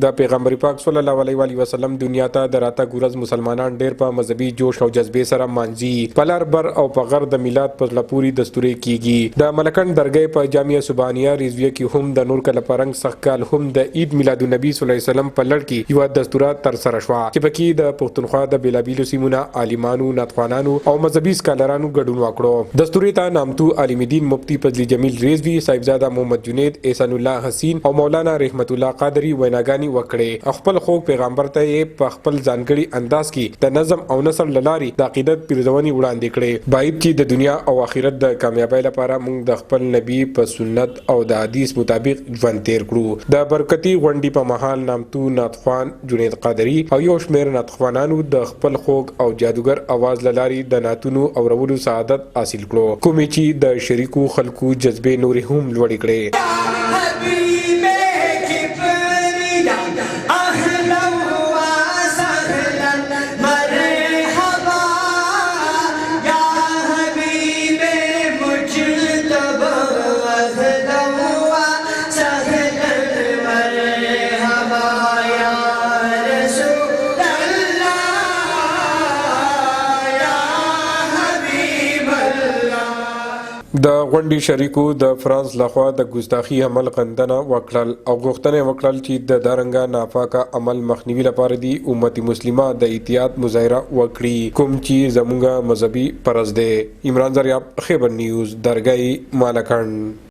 د پیغمبر پاک صلی الله علیه وسلم دنیا ته دراته ګورز مسلمانان ډیر په مذهبي جوش او جذبې سره مانځي. پلار بر او په غر د میلاد په زړه پورې دستوري کیږي. د ملکند درگئی په جامعه سبحانیه رضویه کې هم د نور کله پرنګ سخکال هم د عید میلاد النبی صلی الله علیه وسلم په لړ کې یو دستوره تر سره شو چې پکې د پښتونخوا د بیلابیلو سیمونو عالمانو، ناتخوانانو او مذهبي سکالرانو ګډون وکړو. دستوري ته نامتو عالم دین مفتی فضل جمیل رضوی، صاحبزاده محمد جنید، احسان الله حسین او مولانا رحمت الله قادری ویناګانی وکړي. خپل خو پیغمبر ته په خپل ځانګړي انداز کې د نظم او نثر لاري د عقیدت پیرزونی وړاندې کړي. باید چې د دنیا او آخرت د کامیابی لپاره موږ د خپل نبی په سنت او د حدیث مطابق ژوند تیر کړو. د برکتی غونډې په مهال نامتو ناتخوان جنید قادری او یو شمېر ناتخوانانو د خپل خوږ او جادوګر आवाज لاري د ناتونو اورولو سعادت حاصل کړو، کومې چې د شریکو خلکو جذبې نورې هم لوړې کړې. د غونډې شریکو د فرانس لخوا د ګستاخی عمل غندنه وکړل او غوښتنه وکړل چې د دارنګه ناپاکه عمل مخنیوي لپاره دی امت مسلمه د احتیاط مظاهره وکړي، کوم چې زموږه مذهبي فرض دی. عمران زریاب، خیبر نیوز، درگئی، مالاکنڈ.